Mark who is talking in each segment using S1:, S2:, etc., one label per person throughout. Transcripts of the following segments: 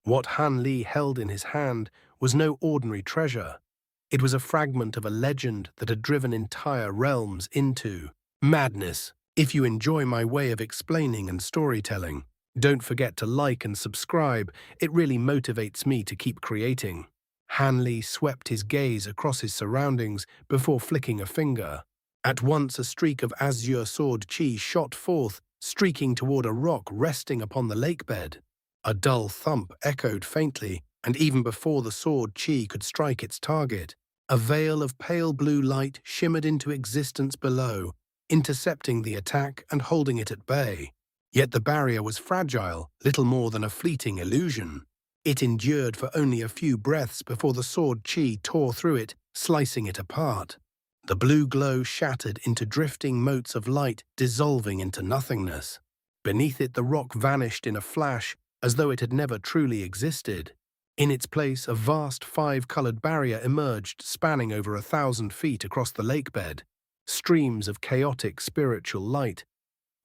S1: What Han Li held in his hand was no ordinary treasure. It was a fragment of a legend that had driven entire realms into madness. If you enjoy my way of explaining and storytelling, don't forget to like and subscribe. It really motivates me to keep creating. Han Li swept his gaze across his surroundings before flicking a finger. At once a streak of azure sword chi shot forth, streaking toward a rock resting upon the lakebed. A dull thump echoed faintly, and even before the sword chi could strike its target, a veil of pale blue light shimmered into existence below, intercepting the attack and holding it at bay. Yet the barrier was fragile, little more than a fleeting illusion. It endured for only a few breaths before the sword chi tore through it, slicing it apart. The blue glow shattered into drifting motes of light, dissolving into nothingness. Beneath it, the rock vanished in a flash, as though it had never truly existed. In its place, a vast five-colored barrier emerged, spanning over 1,000 feet across the lakebed. Streams of chaotic spiritual light,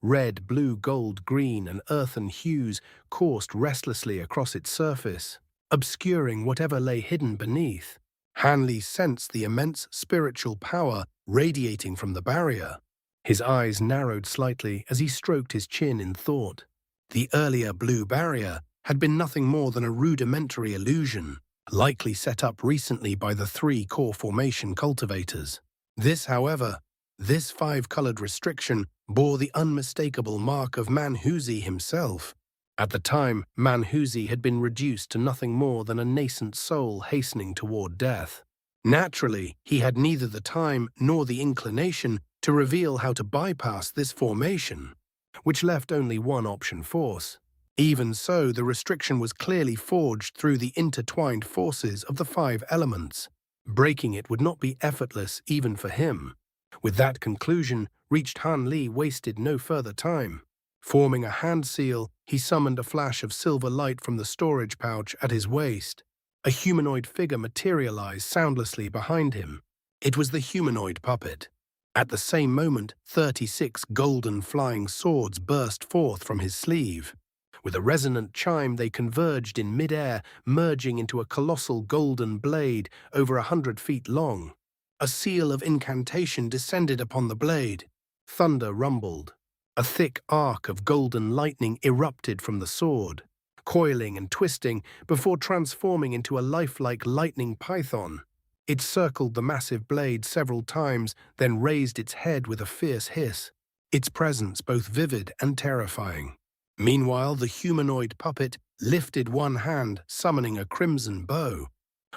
S1: red, blue, gold, green, and earthen hues coursed restlessly across its surface, obscuring whatever lay hidden beneath. Han Li sensed the immense spiritual power radiating from the barrier. His eyes narrowed slightly as he stroked his chin in thought. The earlier blue barrier had been nothing more than a rudimentary illusion, likely set up recently by the 3 core formation cultivators. This five-colored restriction bore the unmistakable mark of Manhua himself. At the time, Manhua had been reduced to nothing more than a nascent soul hastening toward death. Naturally, he had neither the time nor the inclination to reveal how to bypass this formation, which left only one option: force. Even so, the restriction was clearly forged through the intertwined forces of the 5 elements. Breaking it would not be effortless even for him. With that conclusion reached, Han Li wasted no further time. Forming a hand seal, he summoned a flash of silver light from the storage pouch at his waist. A humanoid figure materialized soundlessly behind him. It was the humanoid puppet. At the same moment, 36 golden flying swords burst forth from his sleeve. With a resonant chime, they converged in mid-air, merging into a colossal golden blade over 100 feet long. A seal of incantation descended upon the blade. Thunder rumbled. A thick arc of golden lightning erupted from the sword, coiling and twisting before transforming into a lifelike lightning python. It circled the massive blade several times, then raised its head with a fierce hiss, its presence both vivid and terrifying. Meanwhile, the humanoid puppet lifted one hand, summoning a crimson bow.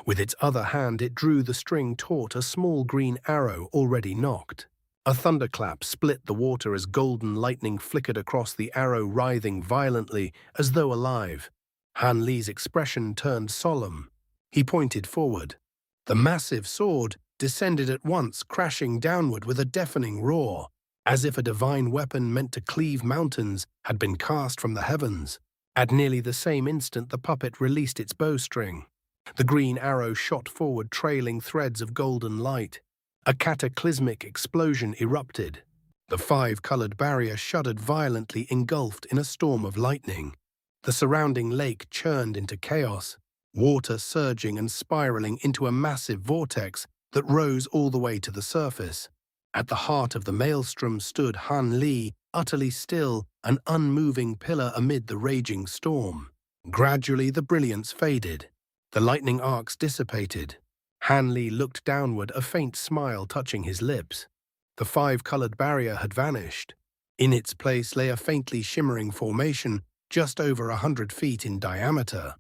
S1: With its other hand, it drew the string taut, a small green arrow already nocked. A thunderclap split the water as golden lightning flickered across the arrow, writhing violently as though alive. Han Li's expression turned solemn. He pointed forward. The massive sword descended at once, crashing downward with a deafening roar, as if a divine weapon meant to cleave mountains had been cast from the heavens. At nearly the same instant, the puppet released its bowstring. The green arrow shot forward, trailing threads of golden light. A cataclysmic explosion erupted. The 5-colored barrier shuddered violently, engulfed in a storm of lightning. The surrounding lake churned into chaos, water surging and spiraling into a massive vortex that rose all the way to the surface. At the heart of the maelstrom stood Han Li, utterly still, an unmoving pillar amid the raging storm. Gradually the brilliance faded. The lightning arcs dissipated. Han Li looked downward, a faint smile touching his lips. The 5-colored barrier had vanished. In its place lay a faintly shimmering formation, just over 100 feet in diameter.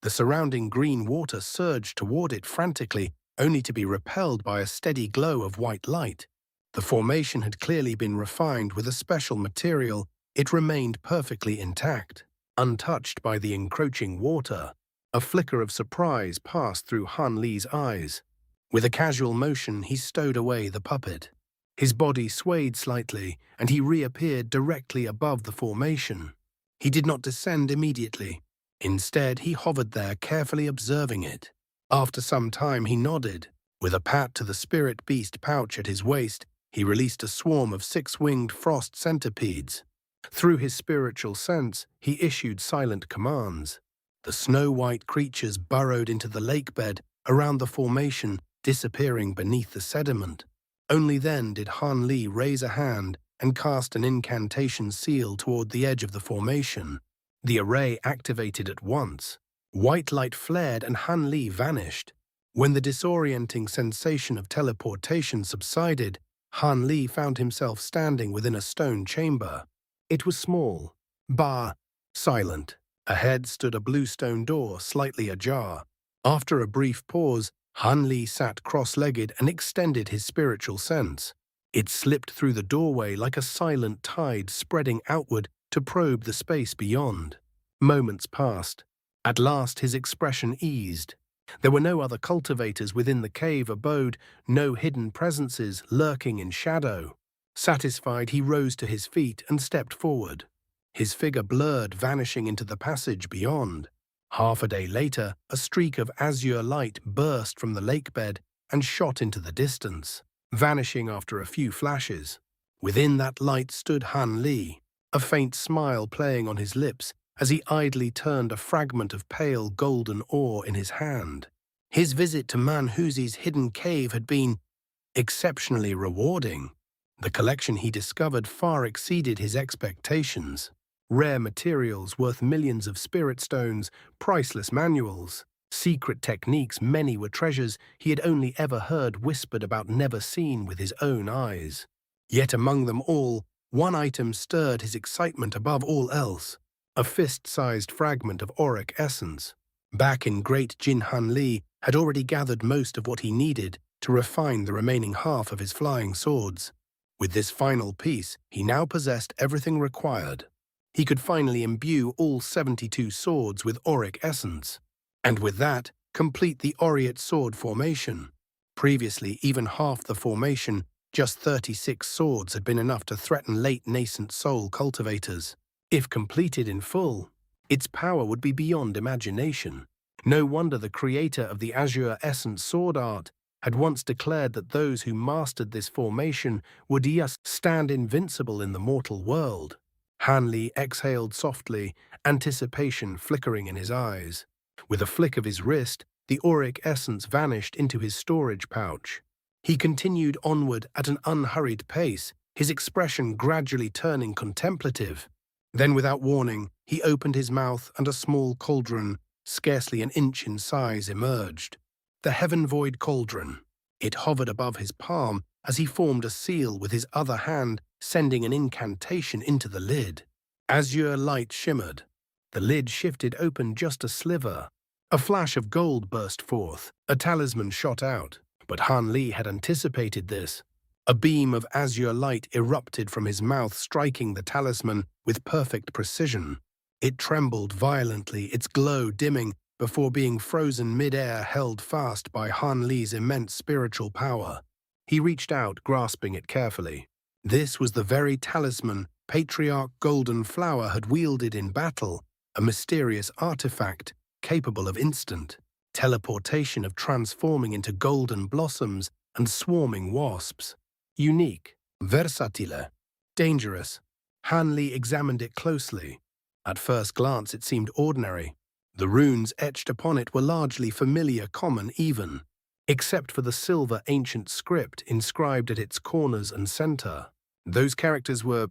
S1: The surrounding green water surged toward it frantically, only to be repelled by a steady glow of white light. The formation had clearly been refined with a special material. It remained perfectly intact, untouched by the encroaching water. A flicker of surprise passed through Han Li's eyes. With a casual motion, he stowed away the puppet. His body swayed slightly, and he reappeared directly above the formation. He did not descend immediately. Instead, he hovered there, carefully observing it. After some time, he nodded. With a pat to the spirit beast pouch at his waist, he released a swarm of 6-winged frost centipedes. Through his spiritual sense, he issued silent commands. The snow-white creatures burrowed into the lakebed around the formation, disappearing beneath the sediment. Only then did Han Li raise a hand and cast an incantation seal toward the edge of the formation. The array activated at once. White light flared and Han Li vanished. When the disorienting sensation of teleportation subsided, Han Li found himself standing within a stone chamber. It was small, silent. Ahead stood a blue stone door, slightly ajar. After a brief pause, Han Li sat cross-legged and extended his spiritual sense. It slipped through the doorway like a silent tide spreading outward to probe the space beyond. Moments passed. At last his expression eased. There were no other cultivators within the cave abode, no hidden presences lurking in shadow. Satisfied, he rose to his feet and stepped forward. His figure blurred, vanishing into the passage beyond. Half a day later, a streak of azure light burst from the lakebed and shot into the distance, vanishing after a few flashes. Within that light stood Han Li, a faint smile playing on his lips as he idly turned a fragment of pale golden ore in his hand. His visit to Manhua's hidden cave had been exceptionally rewarding. The collection he discovered far exceeded his expectations. Rare materials worth millions of spirit stones, priceless manuals, secret techniques, many were treasures he had only ever heard whispered about, never seen with his own eyes. Yet among them all, one item stirred his excitement above all else. A fist-sized fragment of auric essence. Back in Great Jin, Han Li had already gathered most of what he needed to refine the remaining half of his flying swords. With this final piece, he now possessed everything required. He could finally imbue all 72 swords with auric essence, and with that, complete the aureate sword formation. Previously, even half the formation, just 36 swords, had been enough to threaten late nascent soul cultivators. If completed in full, its power would be beyond imagination. No wonder the creator of the azure essence sword art had once declared that those who mastered this formation would stand invincible in the mortal world. Han Li exhaled softly, anticipation flickering in his eyes. With a flick of his wrist, the auric essence vanished into his storage pouch. He continued onward at an unhurried pace, his expression gradually turning contemplative. Then, without warning, he opened his mouth and a small cauldron, scarcely an inch in size, emerged. The heaven-void cauldron. It hovered above his palm as he formed a seal with his other hand, sending an incantation into the lid. Azure light shimmered. The lid shifted open just a sliver. A flash of gold burst forth. A talisman shot out. But Han Li had anticipated this. A beam of azure light erupted from his mouth, striking the talisman with perfect precision. It trembled violently, its glow dimming, before being frozen mid-air, held fast by Han Li's immense spiritual power. He reached out, grasping it carefully. This was the very talisman Patriarch Golden Flower had wielded in battle, a mysterious artifact capable of instant teleportation, of transforming into golden blossoms and swarming wasps. Unique, versatile, dangerous. Han Li examined it closely. At first glance it seemed ordinary. The runes etched upon it were largely familiar, common even, except for the silver ancient script inscribed at its corners and center. Those characters were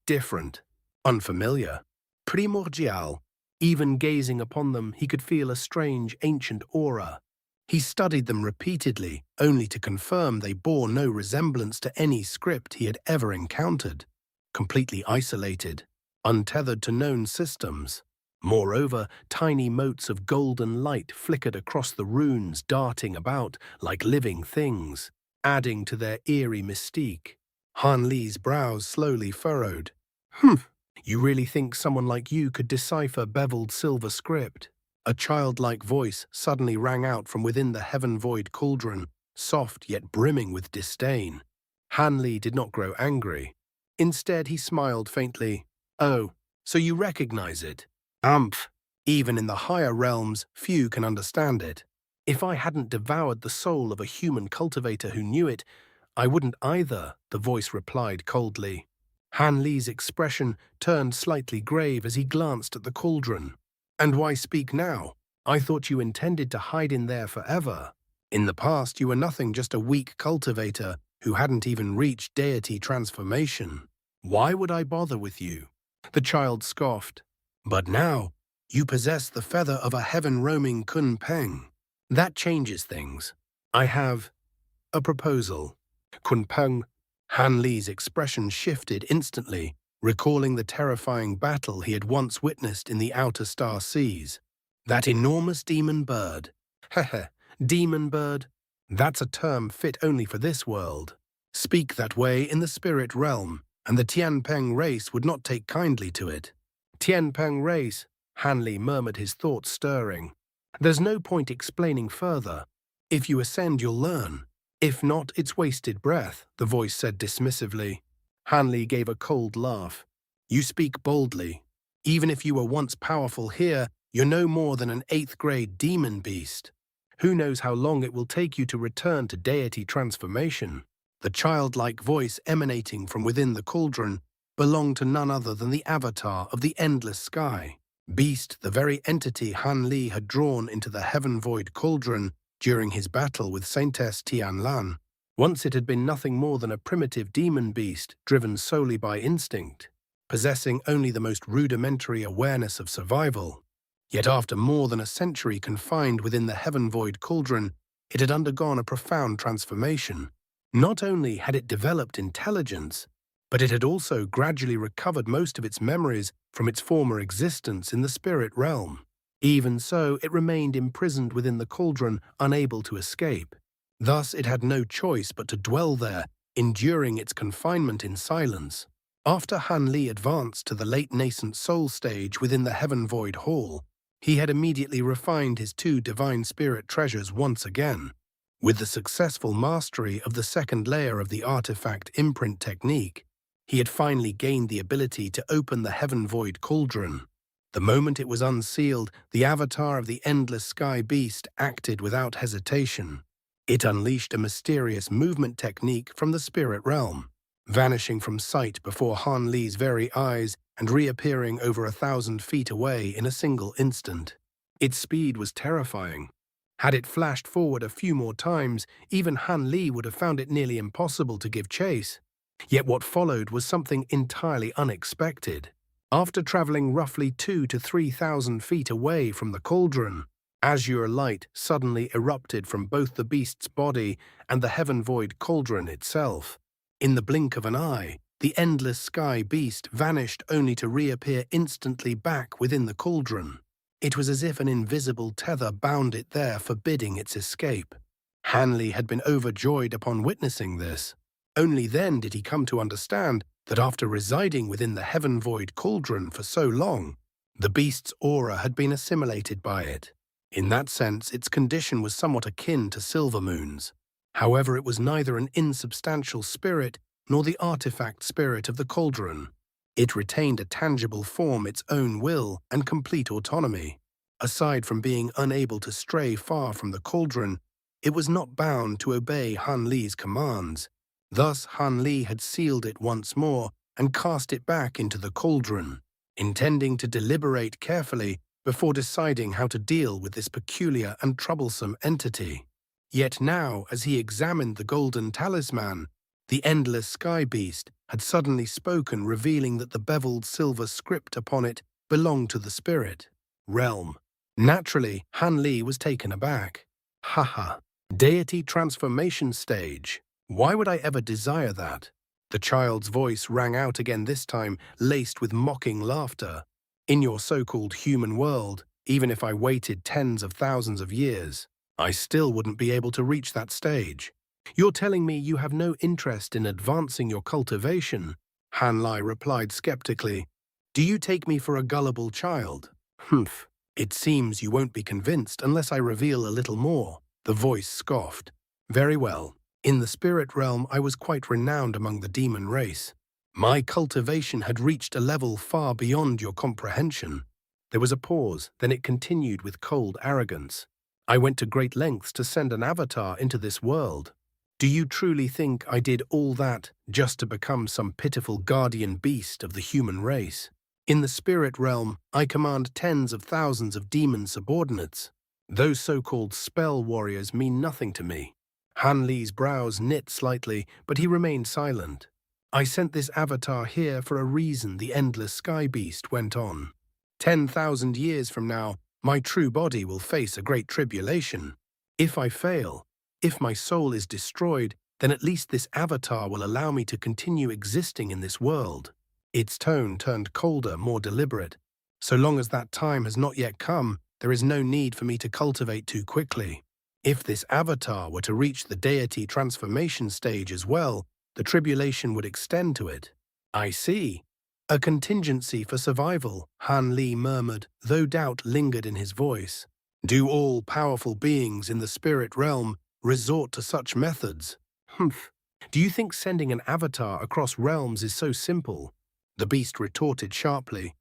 S1: different, unfamiliar, primordial. Even gazing upon them, he could feel a strange ancient aura. He studied them repeatedly, only to confirm they bore no resemblance to any script he had ever encountered. Completely isolated, untethered to known systems. Moreover, tiny motes of golden light flickered across the runes, darting about like living things, adding to their eerie mystique. Han Li's brows slowly furrowed. You really think someone like you could decipher beveled silver script? A childlike voice suddenly rang out from within the heaven-void cauldron, soft yet brimming with disdain. Han Li did not grow angry. Instead, he smiled faintly. Oh, so you recognize it? Even in the higher realms, few can understand it. If I hadn't devoured the soul of a human cultivator who knew it, I wouldn't either, the voice replied coldly. Han Li's expression turned slightly grave as he glanced at the cauldron. And why speak now? I thought you intended to hide in there forever. In the past, you were nothing just a weak cultivator who hadn't even reached deity transformation. Why would I bother with you? The child scoffed. But now, you possess the feather of a heaven-roaming Kunpeng. That changes things. I have a proposal. Kunpeng. Han Li's expression shifted instantly, recalling the terrifying battle he had once witnessed in the outer star seas. That enormous demon bird. Heh, demon bird? That's a term fit only for this world. Speak that way in the spirit realm, and the Tianpeng race would not take kindly to it. Tianpeng race, Han Li murmured, his thoughts stirring. There's no point explaining further. If you ascend, you'll learn. If not, it's wasted breath, the voice said dismissively. Han Li gave a cold laugh. You speak boldly. Even if you were once powerful here, you're no more than an 8th-grade demon beast. Who knows how long it will take you to return to deity transformation? The childlike voice emanating from within the cauldron belonged to none other than the avatar of the endless sky. Beast, the very entity Han Li had drawn into the heaven-void cauldron during his battle with Saintess Tianlan. Once it had been nothing more than a primitive demon beast driven solely by instinct, possessing only the most rudimentary awareness of survival. Yet after more than a century confined within the heaven-void cauldron, it had undergone a profound transformation. Not only had it developed intelligence, but it had also gradually recovered most of its memories from its former existence in the spirit realm. Even so, it remained imprisoned within the cauldron, unable to escape. Thus, it had no choice but to dwell there, enduring its confinement in silence. After Han Li advanced to the late nascent soul stage within the heaven-void hall, he had immediately refined his 2 divine spirit treasures once again. With the successful mastery of the second layer of the artifact imprint technique, he had finally gained the ability to open the heaven-void cauldron. The moment it was unsealed, the avatar of the endless sky beast acted without hesitation. It unleashed a mysterious movement technique from the spirit realm, vanishing from sight before Han Li's very eyes and reappearing over 1,000 feet away in a single instant. Its speed was terrifying. Had it flashed forward a few more times, even Han Li would have found it nearly impossible to give chase. Yet what followed was something entirely unexpected. After traveling roughly 2,000 to 3,000 feet away from the cauldron, azure light suddenly erupted from both the beast's body and the heaven-void cauldron itself. In the blink of an eye, the endless sky beast vanished only to reappear instantly back within the cauldron. It was as if an invisible tether bound it there, forbidding its escape. Han Li had been overjoyed upon witnessing this. Only then did he come to understand that after residing within the heaven-void cauldron for so long, the beast's aura had been assimilated by it. In that sense, its condition was somewhat akin to silver moons. However, it was neither an insubstantial spirit nor the artifact spirit of the cauldron. It retained a tangible form, its own will, and complete autonomy. Aside from being unable to stray far from the cauldron, it was not bound to obey Han Li's commands. Thus, Han Li had sealed it once more and cast it back into the cauldron, intending to deliberate carefully before deciding how to deal with this peculiar and troublesome entity. Yet now, as he examined the golden talisman, the endless sky beast had suddenly spoken, revealing that the beveled silver script upon it belonged to the spirit realm. Naturally, Han Li was taken aback. Haha, deity transformation stage. Why would I ever desire that? The child's voice rang out again, this time laced with mocking laughter. In your so-called human world, even if I waited tens of thousands of years, I still wouldn't be able to reach that stage. You're telling me you have no interest in advancing your cultivation? Han Li replied skeptically. Do you take me for a gullible child? Humph. It seems you won't be convinced unless I reveal a little more. The voice scoffed. Very well. In the spirit realm, I was quite renowned among the demon race. My cultivation had reached a level far beyond your comprehension. There was a pause, then it continued with cold arrogance. I went to great lengths to send an avatar into this world. Do you truly think I did all that just to become some pitiful guardian beast of the human race? In the spirit realm, I command tens of thousands of demon subordinates. Those so-called spell warriors mean nothing to me. Han Li's brows knit slightly, but he remained silent. I sent this avatar here for a reason, the endless sky beast went on. 10,000 years from now, my true body will face a great tribulation. If I fail, if my soul is destroyed, then at least this avatar will allow me to continue existing in this world. Its tone turned colder, more deliberate. So long as that time has not yet come, there is no need for me to cultivate too quickly. If this avatar were to reach the deity transformation stage as well, the tribulation would extend to it. I see. A contingency for survival, Han Li murmured, though doubt lingered in his voice. Do all powerful beings in the spirit realm resort to such methods? Humph. Do you think sending an avatar across realms is so simple? The beast retorted sharply.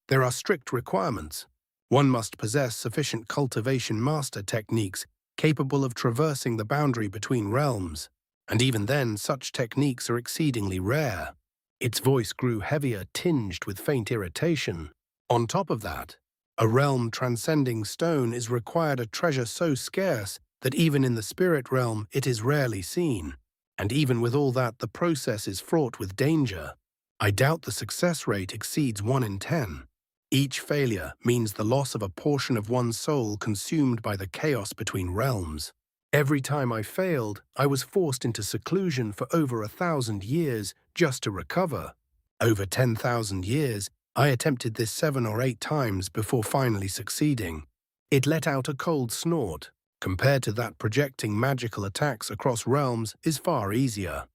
S1: There are strict requirements. One must possess sufficient cultivation master techniques capable of traversing the boundary between realms, and even then such techniques are exceedingly rare. Its voice grew heavier, tinged with faint irritation. On top of that, a realm transcending stone is required, a treasure so scarce that even in the spirit realm it is rarely seen. And even with all that, the process is fraught with danger. I doubt the success rate exceeds 1 in 10. Each failure means the loss of a portion of one's soul consumed by the chaos between realms. Every time I failed, I was forced into seclusion for over 1,000 years just to recover. Over 10,000 years, I attempted this 7 or 8 times before finally succeeding. It let out a cold snort. Compared to that, projecting magical attacks across realms is far easier.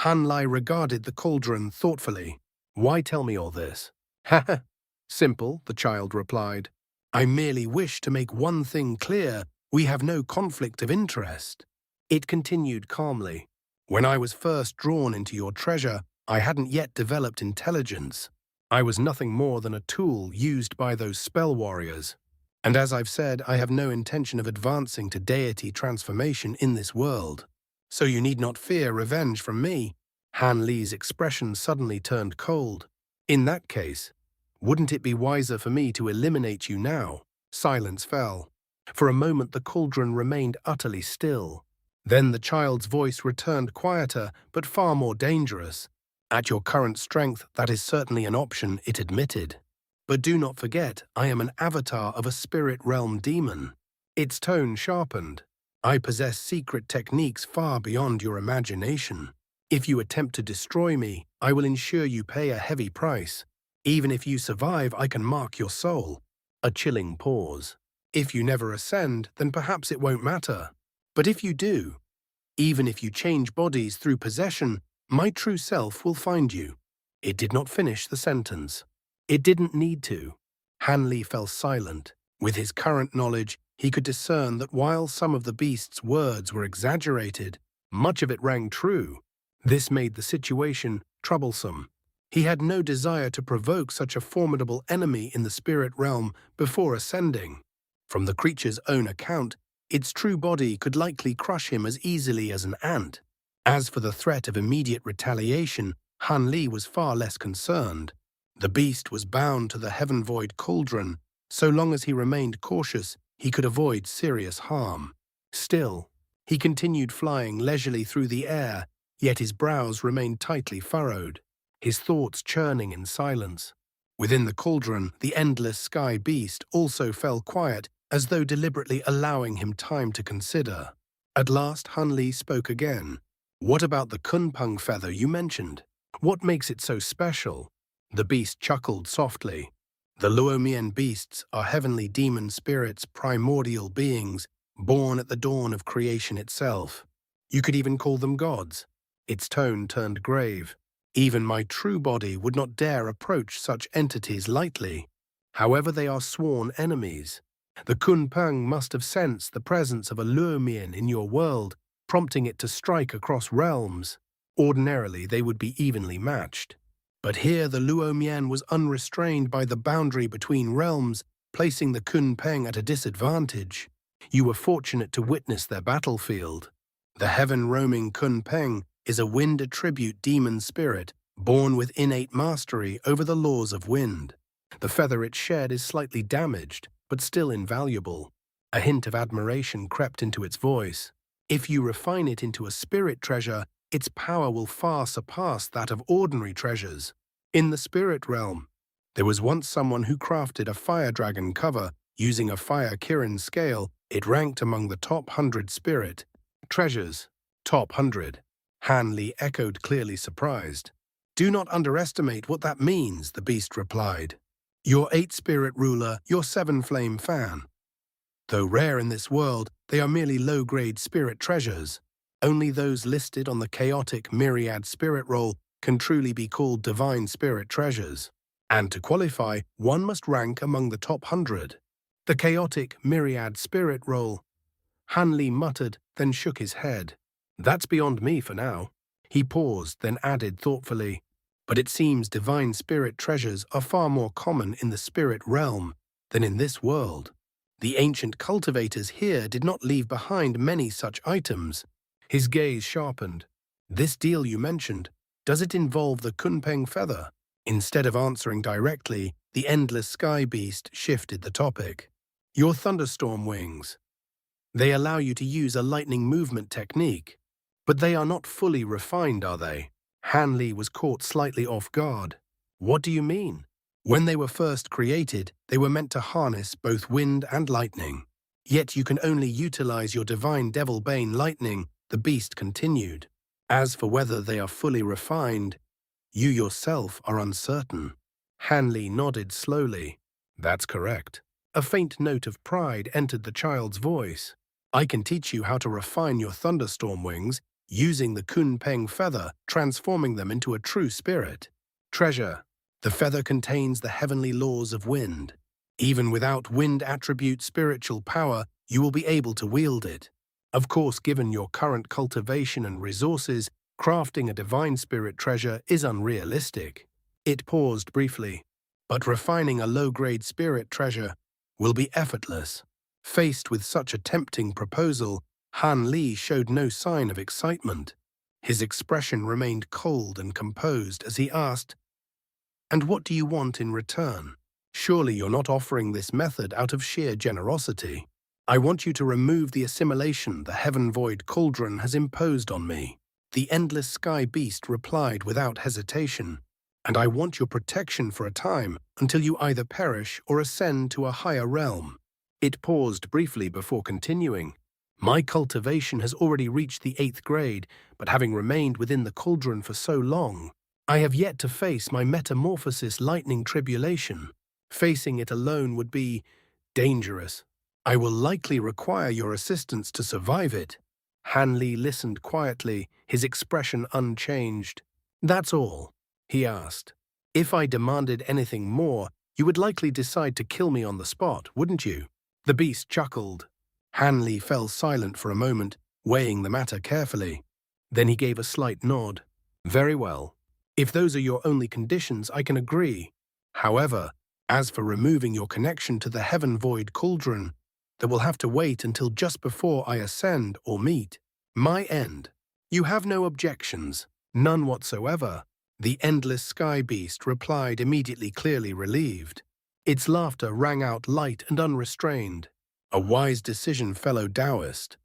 S1: Han Li regarded the cauldron thoughtfully. Why tell me all this? Ha. Simple, the child replied. I merely wish to make one thing clear. We have no conflict of interest. It continued calmly. When I was first drawn into your treasure, I hadn't yet developed intelligence. I was nothing more than a tool used by those spell warriors. And as I've said, I have no intention of advancing to deity transformation in this world. So you need not fear revenge from me. Han Li's expression suddenly turned cold. In that case, wouldn't it be wiser for me to eliminate you now? Silence fell. For a moment the cauldron remained utterly still. Then the child's voice returned, quieter, but far more dangerous. At your current strength, that is certainly an option, it admitted. But do not forget, I am an avatar of a spirit realm demon. Its tone sharpened. I possess secret techniques far beyond your imagination. If you attempt to destroy me, I will ensure you pay a heavy price. Even if you survive, I can mark your soul. A chilling pause. If you never ascend, then perhaps it won't matter. But if you do, even if you change bodies through possession, my true self will find you. It did not finish the sentence. It didn't need to. Han Li fell silent. With his current knowledge, he could discern that while some of the beast's words were exaggerated, much of it rang true. This made the situation troublesome. He had no desire to provoke such a formidable enemy in the spirit realm before ascending. From the creature's own account, its true body could likely crush him as easily as an ant. As for the threat of immediate retaliation, Han Li was far less concerned. The beast was bound to the heaven-void cauldron. So long as he remained cautious, he could avoid serious harm. Still, he continued flying leisurely through the air, yet his brows remained tightly furrowed, his thoughts churning in silence. Within the cauldron, the endless sky beast also fell quiet, as though deliberately allowing him time to consider. At last Han Li spoke again. What about the Kunpeng feather you mentioned? What makes it so special? The beast chuckled softly. The Luomian beasts are heavenly demon spirits, primordial beings, born at the dawn of creation itself. You could even call them gods. Its tone turned grave. Even my true body would not dare approach such entities lightly. However, they are sworn enemies. The Kunpeng must have sensed the presence of a Luomian in your world, prompting it to strike across realms. Ordinarily, they would be evenly matched. But here the Luomian was unrestrained by the boundary between realms, placing the Kunpeng at a disadvantage. You were fortunate to witness their battlefield. The heaven-roaming Kunpeng is a wind-attribute demon spirit, born with innate mastery over the laws of wind. The feather it shed is slightly damaged, but still invaluable. A hint of admiration crept into its voice. If you refine it into a spirit treasure, its power will far surpass that of ordinary treasures. In the spirit realm, there was once someone who crafted a fire dragon cover using a fire Kirin scale. It ranked among the top 100 spirit treasures. Top 100. Han Li echoed, clearly surprised. Do not underestimate what that means, the beast replied. Your 8-spirit ruler, your 7-flame fan. Though rare in this world, they are merely low-grade spirit treasures. Only those listed on the chaotic myriad spirit roll can truly be called divine spirit treasures. And to qualify, one must rank among the top 100. The chaotic myriad spirit roll. Han Li muttered, then shook his head. That's beyond me for now. He paused, then added thoughtfully, but it seems divine spirit treasures are far more common in the spirit realm than in this world. The ancient cultivators here did not leave behind many such items. His gaze sharpened. This deal you mentioned, does it involve the Kunpeng feather? Instead of answering directly, the endless sky beast shifted the topic. Your thunderstorm wings. They allow you to use a lightning movement technique, but they are not fully refined, are they? Han Li was caught slightly off guard. What do you mean? When they were first created, they were meant to harness both wind and lightning. Yet you can only utilize your divine devil bane lightning, the beast continued. As for whether they are fully refined, you yourself are uncertain. Han Li nodded slowly. That's correct. A faint note of pride entered the child's voice. I can teach you how to refine your thunderstorm wings using the Kunpeng feather, transforming them into a true spirit. Treasure. The feather contains the heavenly laws of wind. Even without wind attribute spiritual power, you will be able to wield it. Of course, given your current cultivation and resources, crafting a divine spirit treasure is unrealistic. It paused briefly. But refining a low-grade spirit treasure will be effortless. Faced with such a tempting proposal, Han Li showed no sign of excitement. His expression remained cold and composed as he asked, "And what do you want in return? Surely you're not offering this method out of sheer generosity. I want you to remove the assimilation the Heaven Void Cauldron has imposed on me." The Endless Sky Beast replied without hesitation, "And I want your protection for a time until you either perish or ascend to a higher realm." It paused briefly before continuing. My cultivation has already reached the 8th grade, but having remained within the cauldron for so long, I have yet to face my metamorphosis lightning tribulation. Facing it alone would be dangerous. I will likely require your assistance to survive it. Han Li listened quietly, his expression unchanged. That's all, he asked. If I demanded anything more, you would likely decide to kill me on the spot, wouldn't you? The beast chuckled. Han Li fell silent for a moment, weighing the matter carefully. Then he gave a slight nod. Very well. If those are your only conditions, I can agree. However, as for removing your connection to the Heaven Void Cauldron, that will have to wait until just before I ascend or meet my end. You have no objections, none whatsoever. The Endless Sky Beast replied immediately, clearly relieved. Its laughter rang out light and unrestrained. A wise decision, fellow Taoist.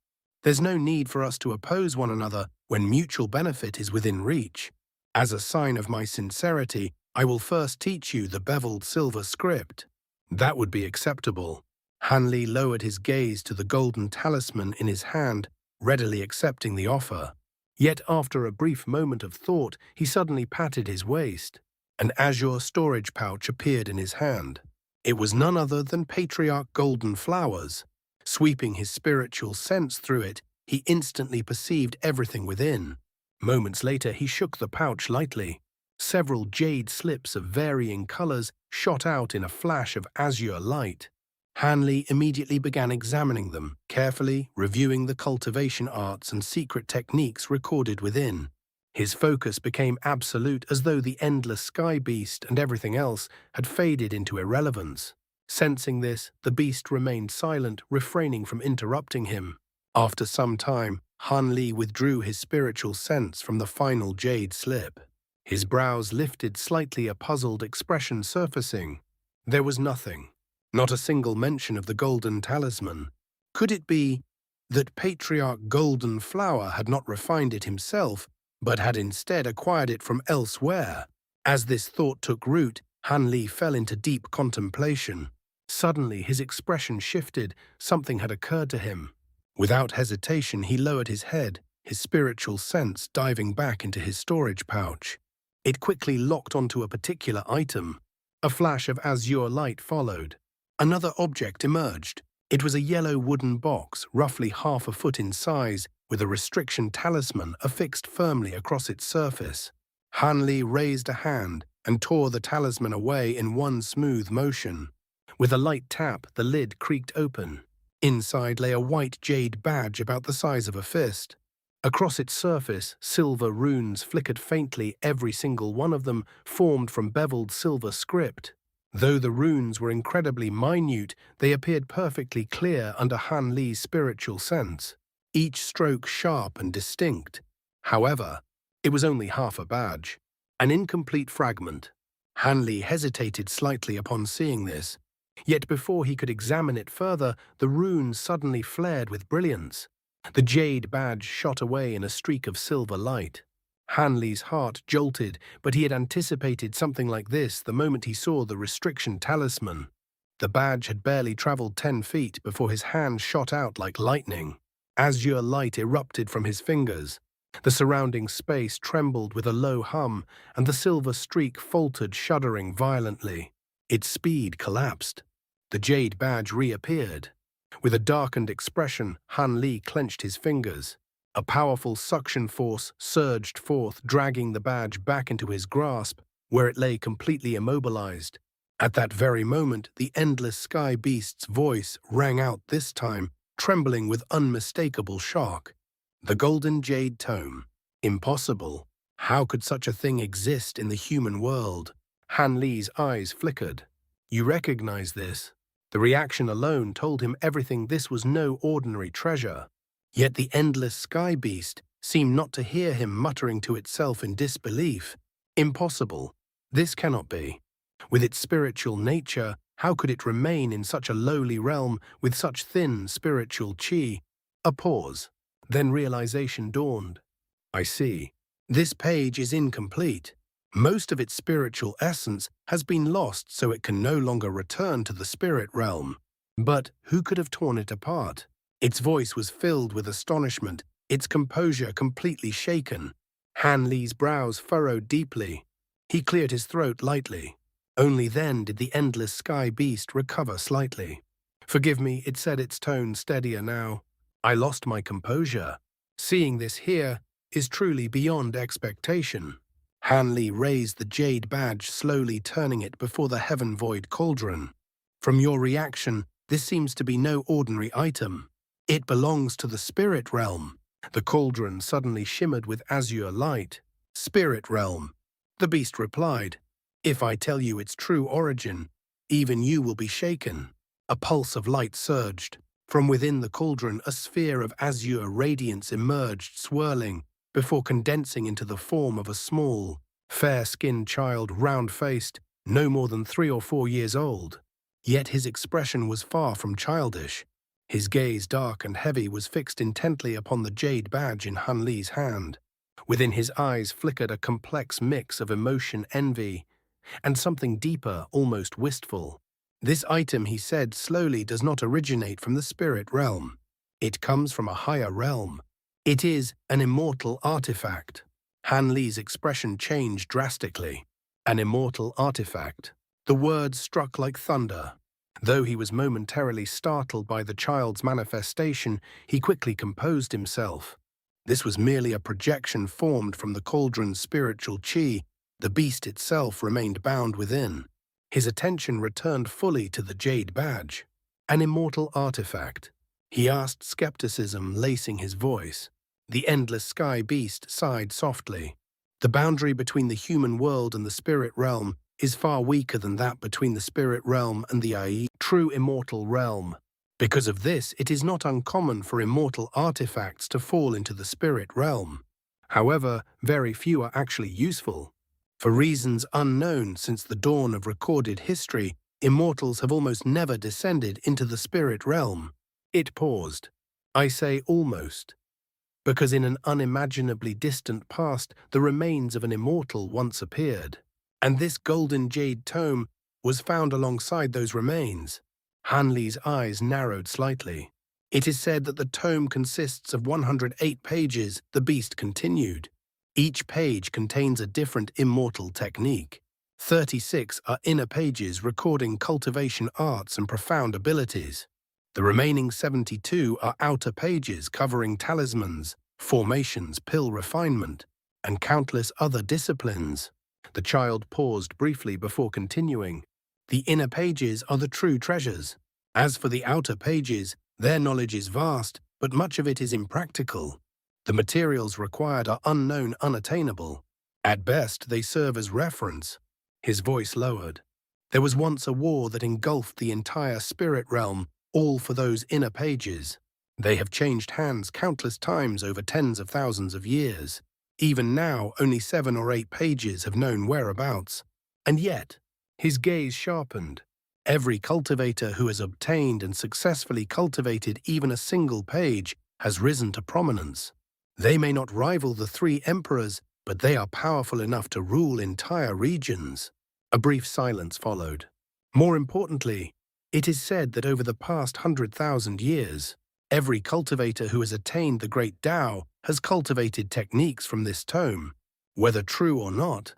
S1: There's no need for us to oppose one another when mutual benefit is within reach. As a sign of my sincerity, I will first teach you the beveled silver script. That would be acceptable. Han Li lowered his gaze to the golden talisman in his hand, readily accepting the offer. Yet after a brief moment of thought, he suddenly patted his waist. An azure storage pouch appeared in his hand. It was none other than Patriarch Golden Flowers. Sweeping his spiritual sense through it, he instantly perceived everything within. Moments later, he shook the pouch lightly. Several jade slips of varying colors shot out in a flash of azure light. Han Li immediately began examining them, carefully reviewing the cultivation arts and secret techniques recorded within. His focus became absolute, as though the Endless Sky Beast and everything else had faded into irrelevance. Sensing this, the beast remained silent, refraining from interrupting him. After some time, Han Li withdrew his spiritual sense from the final jade slip. His brows lifted slightly, a puzzled expression surfacing. There was nothing, not a single mention of the golden talisman. Could it be that Patriarch Golden Flower had not refined it himself, but had instead acquired it from elsewhere? As this thought took root, Han Li fell into deep contemplation. Suddenly, his expression shifted. Something had occurred to him. Without hesitation, he lowered his head, his spiritual sense diving back into his storage pouch. It quickly locked onto a particular item. A flash of azure light followed. Another object emerged. It was a yellow wooden box, roughly half a foot in size, with a restriction talisman affixed firmly across its surface. Han Li raised a hand and tore the talisman away in one smooth motion. With a light tap, the lid creaked open. Inside lay a white jade badge about the size of a fist. Across its surface, silver runes flickered faintly, every single one of them formed from beveled silver script. Though the runes were incredibly minute, they appeared perfectly clear under Han Li's spiritual sense, each stroke sharp and distinct. However, it was only half a badge, an incomplete fragment. Han Li hesitated slightly upon seeing this, yet before he could examine it further, the runes suddenly flared with brilliance. The jade badge shot away in a streak of silver light. Han Li's heart jolted, but he had anticipated something like this the moment he saw the restriction talisman. The badge had barely traveled 10 feet before his hand shot out like lightning. Azure light erupted from his fingers. The surrounding space trembled with a low hum, and the silver streak faltered, shuddering violently. Its speed collapsed. The jade badge reappeared. With a darkened expression, Han Li clenched his fingers. A powerful suction force surged forth, dragging the badge back into his grasp, where it lay completely immobilized. At that very moment, the endless sky beast's voice rang out, this time trembling with unmistakable shock. The Golden Jade Tome. Impossible. How could such a thing exist in the human world? Han Li's eyes flickered. You recognize this? The reaction alone told him everything. This was no ordinary treasure. Yet the endless sky beast seemed not to hear him, muttering to itself in disbelief. Impossible. This cannot be. With its spiritual nature, how could it remain in such a lowly realm with such thin spiritual chi? A pause. Then realization dawned. I see. This page is incomplete. Most of its spiritual essence has been lost, so it can no longer return to the spirit realm. But who could have torn it apart? Its voice was filled with astonishment, its composure completely shaken. Han Li's brows furrowed deeply. He cleared his throat lightly. Only then did the endless sky beast recover slightly. Forgive me, it said, its tone steadier now. I lost my composure. Seeing this here is truly beyond expectation. Han Li raised the jade badge, slowly turning it before the heaven-void cauldron. From your reaction, this seems to be no ordinary item. It belongs to the spirit realm. The cauldron suddenly shimmered with azure light. Spirit realm. The beast replied. If I tell you its true origin, even you will be shaken. A pulse of light surged. From within the cauldron, a sphere of azure radiance emerged, swirling, before condensing into the form of a small, fair-skinned child, round-faced, no more than 3 or 4 years old. Yet his expression was far from childish. His gaze, dark and heavy, was fixed intently upon the jade badge in Han Li's hand. Within his eyes flickered a complex mix of emotion, envy, and something deeper, almost wistful. This item, he said slowly, does not originate from the spirit realm. It comes from a higher realm. It is an immortal artifact. Han Li's expression changed drastically. An immortal artifact. The words struck like thunder. Though he was momentarily startled by the child's manifestation, he quickly composed himself. This was merely a projection formed from the cauldron's spiritual chi. The beast itself remained bound within. His attention returned fully to the jade badge. An immortal artifact. He asked, skepticism lacing his voice. The endless sky beast sighed softly. The boundary between the human world and the spirit realm is far weaker than that between the spirit realm and the true immortal realm. Because of this, it is not uncommon for immortal artifacts to fall into the spirit realm. However, very few are actually useful. For reasons unknown since the dawn of recorded history, Immortals have almost never descended into the spirit realm. It paused. I say almost, because in an unimaginably distant past, the remains of an immortal once appeared. And this golden Jade Tome was found alongside those remains. Hanli's eyes narrowed slightly. It is said that the tome consists of 108 pages, the beast continued. Each page contains a different immortal technique. 36 are inner pages recording cultivation arts and profound abilities. The remaining 72 are outer pages covering talismans, formations, pill refinement, and countless other disciplines. The child paused briefly before continuing. The inner pages are the true treasures. As for the outer pages, their knowledge is vast, but much of it is impractical. The materials required are unknown, unattainable. At best, they serve as reference. His voice lowered. There was once a war that engulfed the entire spirit realm, all for those inner pages. They have changed hands countless times over tens of thousands of years. Even now, only 7 or 8 pages have known whereabouts. And yet, his gaze sharpened. Every cultivator who has obtained and successfully cultivated even a single page has risen to prominence. They may not rival the 3 emperors, but they are powerful enough to rule entire regions. A brief silence followed. More importantly, it is said that over the past 100,000 years, every cultivator who has attained the great Tao has cultivated techniques from this tome. Whether true or not,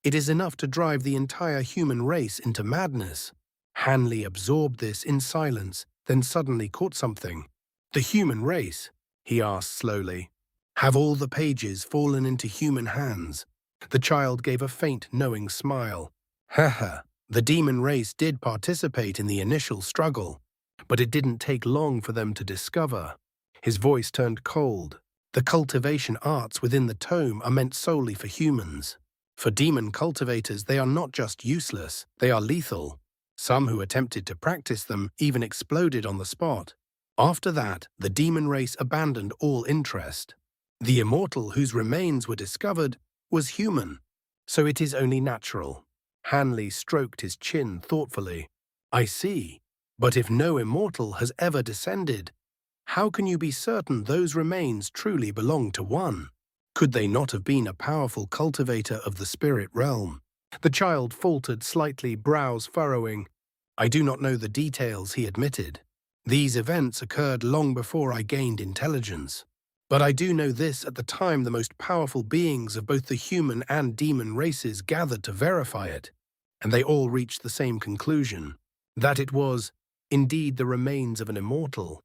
S1: it is enough to drive the entire human race into madness. Hanli absorbed this in silence, then suddenly caught something. The human race, he asked slowly. Have all the pages fallen into human hands? The child gave a faint, knowing smile. Haha. The demon race did participate in the initial struggle, but it didn't take long for them to discover. His voice turned cold. The cultivation arts within the tome are meant solely for humans. For demon cultivators, they are not just useless, they are lethal. Some who attempted to practice them even exploded on the spot. After that, the demon race abandoned all interest. The immortal whose remains were discovered was human, so it is only natural. Hanli stroked his chin thoughtfully. I see. But if no immortal has ever descended, how can you be certain those remains truly belong to one? Could they not have been a powerful cultivator of the spirit realm? The child faltered slightly, brows furrowing. I do not know the details, he admitted. These events occurred long before I gained intelligence. But I do know this: at the time the most powerful beings of both the human and demon races gathered to verify it, and they all reached the same conclusion, that it was, indeed, the remains of an immortal.